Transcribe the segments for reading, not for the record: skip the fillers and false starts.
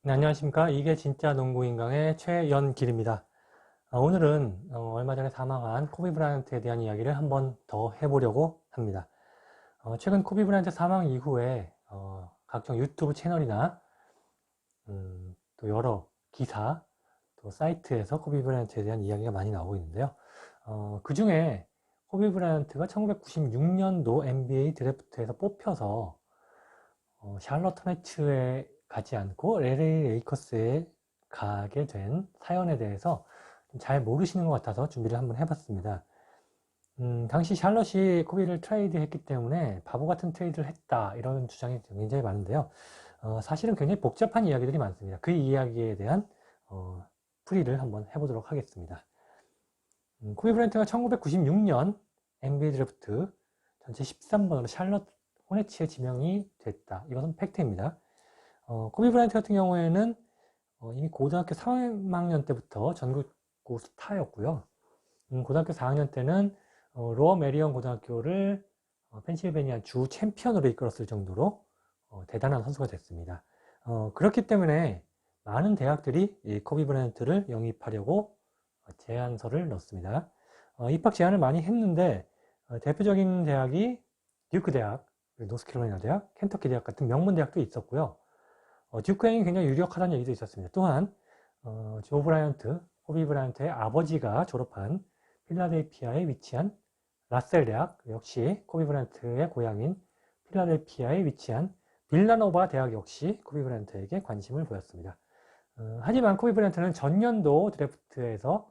네, 안녕하십니까. 이게 진짜 농구인강의 최연길입니다. 오늘은 얼마 전에 사망한 코비 브라이언트에 대한 이야기를 한번 더 해보려고 합니다. 최근 코비 브라이언트 사망 이후에 각종 유튜브 채널이나 또 여러 기사, 또 사이트에서 코비 브라이언트에 대한 이야기가 많이 나오고 있는데요. 그 중에 코비 브라이언트가 1996년도 NBA 드래프트에서 뽑혀서 샬럿 호네츠에 가지 않고 LA 레이커스에 가게 된 사연에 대해서 잘 모르시는 것 같아서 준비를 한번 해봤습니다. 당시 샬럿이 코비를 트레이드 했기 때문에 바보 같은 트레이드를 했다 이런 주장이 굉장히 많은데요. 사실은 굉장히 복잡한 이야기들이 많습니다. 그 이야기에 대한 풀이를 한번 해보도록 하겠습니다. 코비 브라이언트가 1996년 NBA 드래프트 전체 13번으로 샬럿 호네츠에 지명이 됐다. 이것은 팩트입니다. 코비 브라이언트 같은 경우에는 이미 고등학교 3학년 때부터 전국고 스타였고요. 고등학교 4학년 때는 로어 메리언 고등학교를 펜실베니아 주 챔피언으로 이끌었을 정도로 대단한 선수가 됐습니다. 그렇기 때문에 많은 대학들이 이 코비 브라이언트를 영입하려고 제안서를 넣습니다. 입학 제안을 많이 했는데 대표적인 대학이 듀크 대학, 노스캐롤라이나 대학, 켄터키 대학 같은 명문 대학도 있었고요. 듀크행이 굉장히 유력하다는 얘기도 있었습니다. 또한 조 브라이언트, 코비 브라이언트의 아버지가 졸업한 필라델피아에 위치한 라셀 대학, 역시 코비 브라이언트의 고향인 필라델피아에 위치한 빌라노바 대학 역시 코비 브라이언트에게 관심을 보였습니다. 하지만 코비 브라이언트는 전년도 드래프트에서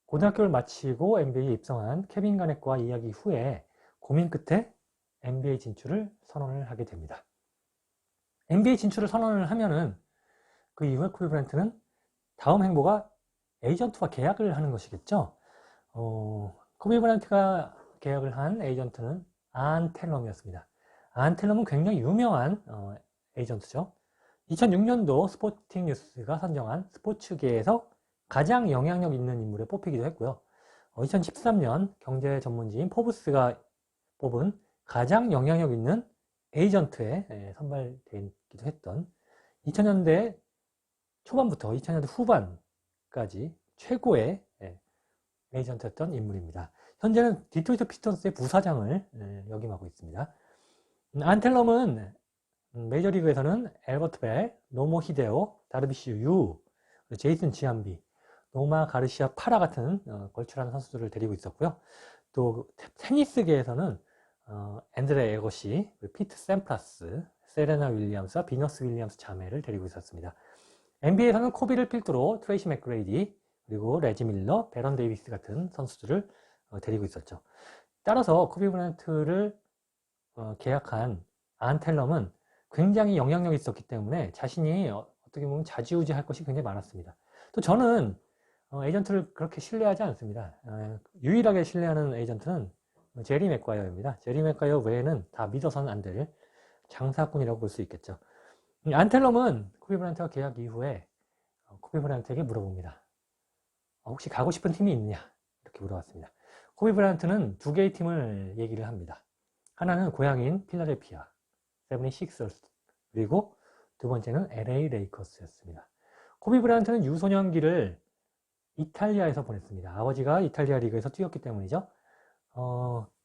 고등학교를 마치고 NBA에 입성한 케빈 가넷과 이야기 후에 고민 끝에 NBA 진출을 선언을 하게 됩니다. NBA 진출을 선언을 하면은 그 이후에 코비 브라이언트는 다음 행보가 에이전트와 계약을 하는 것이겠죠. 코비 브라이언트가 계약을 한 에이전트는 안 텔럼이었습니다. 안 텔럼은 굉장히 유명한 에이전트죠. 2006년도 스포팅 뉴스가 선정한 스포츠계에서 가장 영향력 있는 인물에 뽑히기도 했고요. 2013년 경제 전문지인 포브스가 뽑은 가장 영향력 있는 에이전트에 선발되기도 했던 2000년대 초반부터 2000년대 후반까지 최고의 에이전트였던 인물입니다. 현재는 디트로이트 피스턴스의 부사장을 역임하고 있습니다. 안텔럼은 메이저리그에서는 엘버트 벨, 노모 히데오, 다르비시 유, 제이슨 지안비, 노마 가르시아 파라 같은 걸출한 선수들을 데리고 있었고요. 또 테니스계에서는 앤드레 에거시, 피트 샘프라스, 세레나 윌리엄스와 비너스 윌리엄스 자매를 데리고 있었습니다. NBA에서는 코비를 필두로 트레이시 맥그레이디, 그리고 레지 밀러, 베런 데이비스 같은 선수들을 데리고 있었죠. 따라서 코비 브라이언트를 계약한 안 텔럼은 굉장히 영향력이 있었기 때문에 자신이 어떻게 보면 좌지우지할 것이 굉장히 많았습니다. 또 저는 에이전트를 그렇게 신뢰하지 않습니다. 유일하게 신뢰하는 에이전트는 제리 맥과이어입니다. 제리 맥과이어 외에는 다 믿어서는 안 될 장사꾼이라고 볼 수 있겠죠. 안텔럼은 코비 브라이언트가 계약 이후에 코비 브라이언트에게 물어봅니다. 혹시 가고 싶은 팀이 있냐? 이렇게 물어봤습니다. 코비 브라이언트는 두 개의 팀을 얘기를 합니다. 하나는 고향인 필라델피아, 76ers, 그리고 두 번째는 LA 레이커스였습니다. 코비 브라이언트는 유소년기를 이탈리아에서 보냈습니다. 아버지가 이탈리아 리그에서 뛰었기 때문이죠.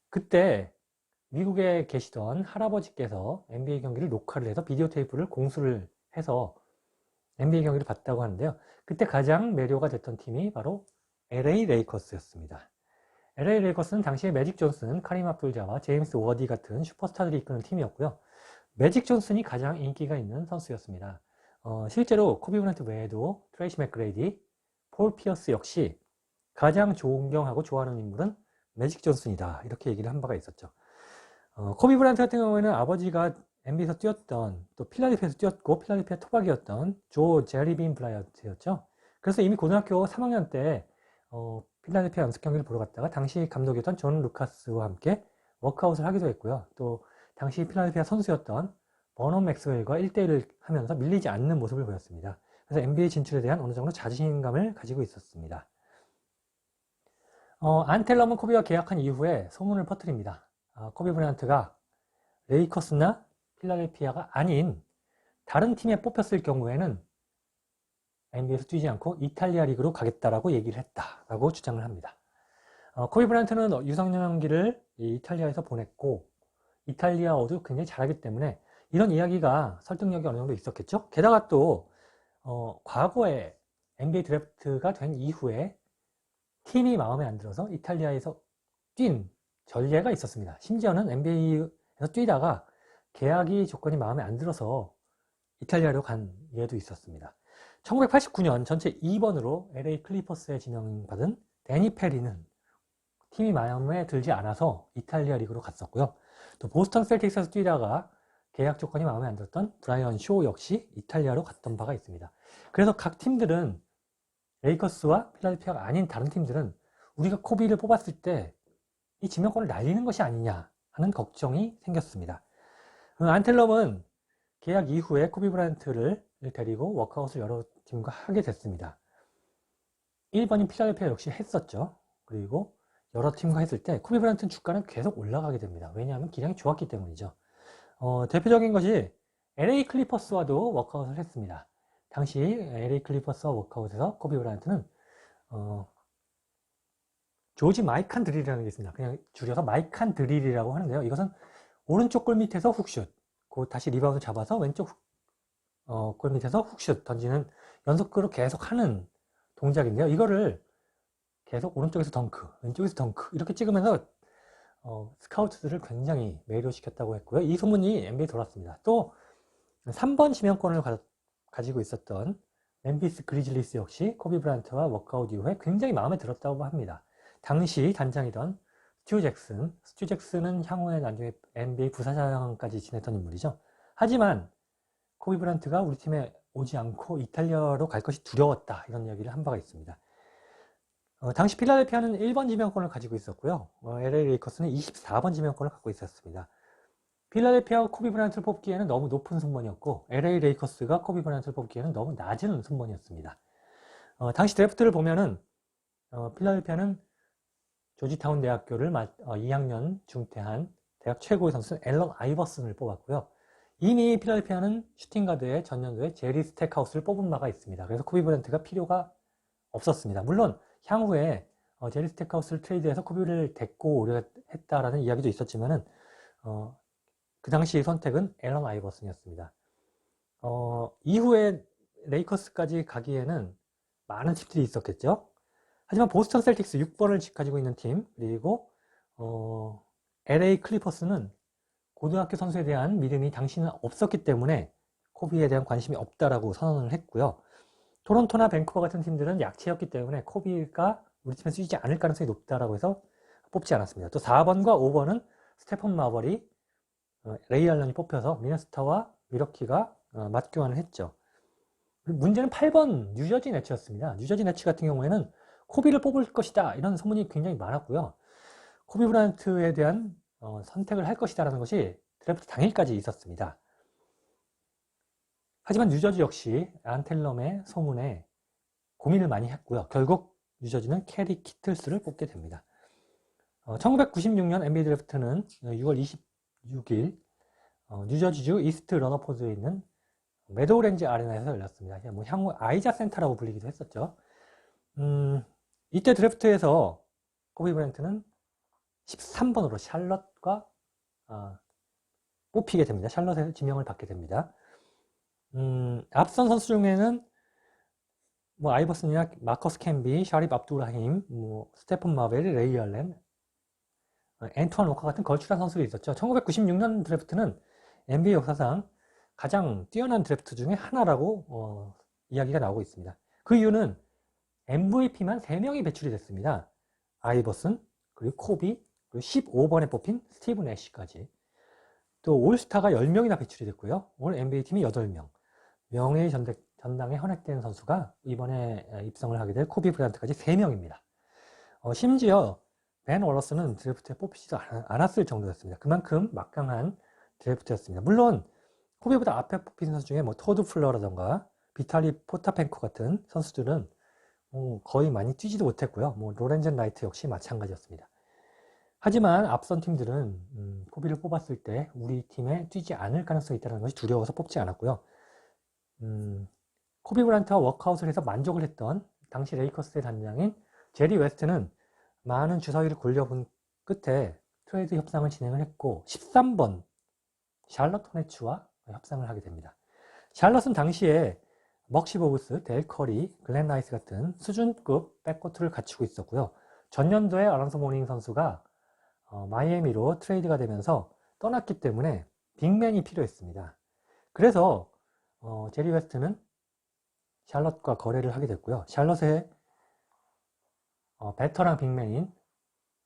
그때 미국에 계시던 할아버지께서 NBA 경기를 녹화를 해서 비디오 테이프를 공수를 해서 NBA 경기를 봤다고 하는데요. 그때 가장 매료가 됐던 팀이 바로 LA 레이커스였습니다. LA 레이커스는 당시에 매직 존슨, 카림 압둘자와 제임스 워디 같은 슈퍼스타들이 이끄는 팀이었고요. 매직 존슨이 가장 인기가 있는 선수였습니다. 실제로 코비 브라이언트 외에도 트레이시 맥그레이디, 폴 피어스 역시 가장 존경하고 좋아하는 인물은 매직 존슨이다. 이렇게 얘기를 한 바가 있었죠. 코비 브라이언트 같은 경우에는 아버지가 NBA에서 뛰었던, 또 필라델피아에서 뛰었고 필라델피아 토박이었던 조 제리빈 블라이언트였죠. 그래서 이미 고등학교 3학년 때 필라델피아 연습 경기를 보러 갔다가 당시 감독이었던 존 루카스와 함께 워크아웃을 하기도 했고요. 또 당시 필라델피아 선수였던 버넌 맥스웰과 1대1을 하면서 밀리지 않는 모습을 보였습니다. 그래서 NBA 진출에 대한 어느 정도 자신감을 가지고 있었습니다. 안텔럼은 코비와 계약한 이후에 소문을 퍼뜨립니다. 코비 브라이언트가 레이커스나 필라델피아가 아닌 다른 팀에 뽑혔을 경우에는 NBA에서 뛰지 않고 이탈리아 리그로 가겠다라고 얘기를 했다라고 주장을 합니다. 코비 브라이언트는 유성년기를 이탈리아에서 보냈고 이탈리아어도 굉장히 잘하기 때문에 이런 이야기가 설득력이 어느 정도 있었겠죠. 게다가 또 과거에 NBA 드래프트가 된 이후에 팀이 마음에 안 들어서 이탈리아에서 뛴 전례가 있었습니다. 심지어는 NBA에서 뛰다가 계약이 조건이 마음에 안 들어서 이탈리아로 간 예도 있었습니다. 1989년 전체 2번으로 LA 클리퍼스에 지명받은 데니 페리는 팀이 마음에 들지 않아서 이탈리아 리그로 갔었고요. 또 보스턴 셀틱스에서 뛰다가 계약 조건이 마음에 안 들었던 브라이언 쇼 역시 이탈리아로 갔던 바가 있습니다. 그래서 각 팀들은 레이커스와 필라델피아가 아닌 다른 팀들은 우리가 코비를 뽑았을 때 이 지명권을 날리는 것이 아니냐 하는 걱정이 생겼습니다. 안텔럼은 계약 이후에 코비 브라이언트를 데리고 워크아웃을 여러 팀과 하게 됐습니다. 1번인 필라델피아 역시 했었죠. 그리고 여러 팀과 했을 때 코비 브라이언트 주가는 계속 올라가게 됩니다. 왜냐하면 기량이 좋았기 때문이죠. 대표적인 것이 LA 클리퍼스와도 워크아웃을 했습니다. 당시 LA 클리퍼스와 워크아웃에서 코비 브라이언트는 조지 마이칸 드릴이라는 게 있습니다. 그냥 줄여서 마이칸 드릴이라고 하는데요. 이것은 오른쪽 골 밑에서 훅슛, 다시 리바운드 잡아서 왼쪽 골 밑에서 훅슛 던지는 연속으로 계속 하는 동작인데요. 이거를 계속 오른쪽에서 덩크, 왼쪽에서 덩크 이렇게 찍으면서 스카우트들을 굉장히 매료시켰다고 했고요. 이 소문이 NBA에 돌았습니다. 또 3번 지명권을 가지고 있었던 멤피스 그리즐리스 역시 코비 브라이언트와 워크아웃 이후에 굉장히 마음에 들었다고 합니다. 당시 단장이던 스튜 잭슨은 향후에 나중에 NBA 부사장까지 지냈던 인물이죠. 하지만 코비 브라이언트가 우리 팀에 오지 않고 이탈리아로 갈 것이 두려웠다 이런 이야기를 한 바가 있습니다. 당시 필라델피아는 1번 지명권을 가지고 있었고요. LA 레이커스는 24번 지명권을 갖고 있었습니다. 필라델피아가 코비 브라이언트를 뽑기에는 너무 높은 순번이었고 LA 레이커스가 코비 브라이언트를 뽑기에는 너무 낮은 순번이었습니다. 당시 드래프트를 보면은 필라델피아는 조지타운 대학교를 2학년 중퇴한 대학 최고의 선수 앨런 아이버슨을 뽑았고요. 이미 필라델피아는 슈팅가드의 전년도에 제리 스택하우스를 뽑은 바가 있습니다. 그래서 코비 브라이언트가 필요가 없었습니다. 물론 향후에 제리 스택하우스를 트레이드해서 코비를 데리고 오려 했다라는 이야기도 있었지만은 그 당시 선택은 앨런 아이버슨이었습니다. 이후에 레이커스까지 가기에는 많은 팀들이 있었겠죠. 하지만 보스턴 셀틱스 6번을 가지고 있는 팀, 그리고 LA 클리퍼스는 고등학교 선수에 대한 믿음이 당시는 없었기 때문에 코비에 대한 관심이 없다라고 선언을 했고요. 토론토나 밴쿠버 같은 팀들은 약체였기 때문에 코비가 우리 팀에 쓰이지 않을 가능성이 높다라고 해서 뽑지 않았습니다. 또 4번과 5번은 스테픈 마버리, 레이 알런이 뽑혀서 미네소타와 미러키가 맞교환을 했죠. 문제는 8번 뉴저지 네츠였습니다. 뉴저지 네츠 같은 경우에는 코비를 뽑을 것이다 이런 소문이 굉장히 많았고요. 코비 브라이언트에 대한 선택을 할 것이다 라는 것이 드래프트 당일까지 있었습니다. 하지만 뉴저지 역시 안텔럼의 소문에 고민을 많이 했고요. 결국 뉴저지는 캐리 키틀스를 뽑게 됩니다. 1996년 NBA 드래프트는 6월 26일 뉴저지주 이스트 러너포드에 있는 메도우렌지 아레나에서 열렸습니다. 뭐 향후 아이자 센터라고 불리기도 했었죠. 이때 드래프트에서 코비 브라이언트는 13번으로 샬럿과 뽑히게 됩니다. 샬럿에서 지명을 받게 됩니다. 앞선 선수 중에는 뭐 아이버슨이나 마커스 캠비, 샤립 압두라힘, 뭐 스테픈 마벨, 레이 알렌, 앤투안 워커 같은 걸출한 선수들이 있었죠. 1996년 드래프트는 NBA 역사상 가장 뛰어난 드래프트 중에 하나라고 이야기가 나오고 있습니다. 그 이유는 MVP만 3명이 배출이 됐습니다. 아이버슨, 그리고 코비, 그리고 15번에 뽑힌 스티븐 애쉬까지. 또 올스타가 10명이나 배출이 됐고요. 올 NBA 팀이 8명. 명예의 전당에 헌액된 선수가 이번에 입성을 하게 될 코비 브라이언트까지 3명입니다. 심지어 벤 월러스는 드래프트에 뽑히지도 않았을 정도였습니다. 그만큼 막강한 드래프트였습니다. 물론 코비보다 앞에 뽑힌 선수 중에 뭐 토드 플러라던가 비탈리 포타펜코 같은 선수들은 거의 많이 뛰지도 못했고요. 뭐 로렌젠 라이트 역시 마찬가지였습니다. 하지만 앞선 팀들은 코비를 뽑았을 때 우리 팀에 뛰지 않을 가능성이 있다는 것이 두려워서 뽑지 않았고요. 코비 브라이언트와 워크아웃을 해서 만족을 했던 당시 레이커스의 단장인 제리 웨스트는 많은 주사위를 굴려본 끝에 트레이드 협상을 진행을 했고 13번 샬럿 호네츠와 협상을 하게 됩니다. 샬럿은 당시에 먹시 보브스, 델 커리, 글렌 라이스 같은 수준급 백코트를 갖추고 있었고요. 전년도에 알론소 모닝 선수가 마이애미로 트레이드가 되면서 떠났기 때문에 빅맨이 필요했습니다. 그래서 제리 웨스트는 샬럿과 거래를 하게 됐고요. 샬럿의 베터랑 빅맨인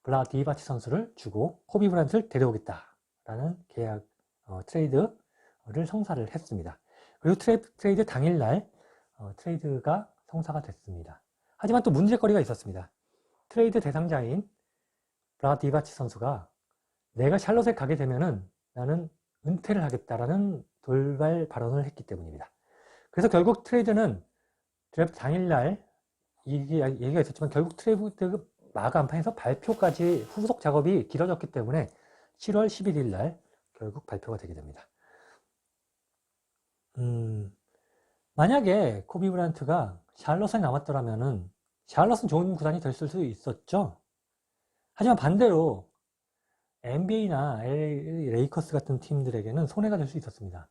블라 디바치 선수를 주고 코비 브라이언트를 데려오겠다라는 계약 트레이드를 성사를 했습니다. 그리고 트레이드 당일날 트레이드가 성사가 됐습니다. 하지만 또 문제거리가 있었습니다. 트레이드 대상자인 블라 디바치 선수가 내가 샬럿에 가게 되면은 나는 은퇴를 하겠다라는 돌발 발언을 했기 때문입니다. 그래서 결국 트레이드는 드래프트 당일날 얘기가 있었지만 결국 트레이드 마감판에서 발표까지 후속 작업이 길어졌기 때문에 7월 11일 날 결국 발표가 되게 됩니다. 만약에 코비 브라이언트가 샬럿에 남았더라면은 샬럿은 좋은 구단이 됐을 수 있었죠. 하지만 반대로 NBA나 LA 레이커스 같은 팀들에게는 손해가 될 수 있었습니다.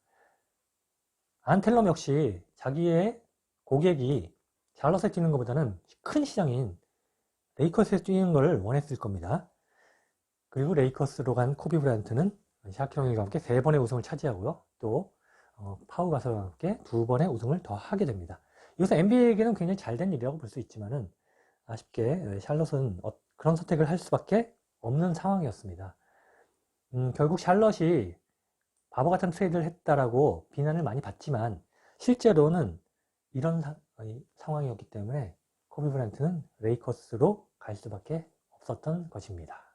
안텔럼 역시 자기의 고객이 샬럿에 뛰는 것보다는 큰 시장인 레이커스에 뛰는 걸 원했을 겁니다. 그리고 레이커스로 간 코비 브라이언트는 샤킬 오닐과 함께 3번의 우승을 차지하고요. 또 파우 가설과 함께 2번의 우승을 더 하게 됩니다. 이것은 NBA에게는 굉장히 잘된 일이라고 볼 수 있지만은 아쉽게 샬럿은 그런 선택을 할 수밖에 없는 상황이었습니다. 결국 샬럿이 바보 같은 트레이드를 했다라고 비난을 많이 받지만 실제로는 이런 상황이었기 때문에 코비 브라이언트는 레이커스로 갈 수밖에 없었던 것입니다.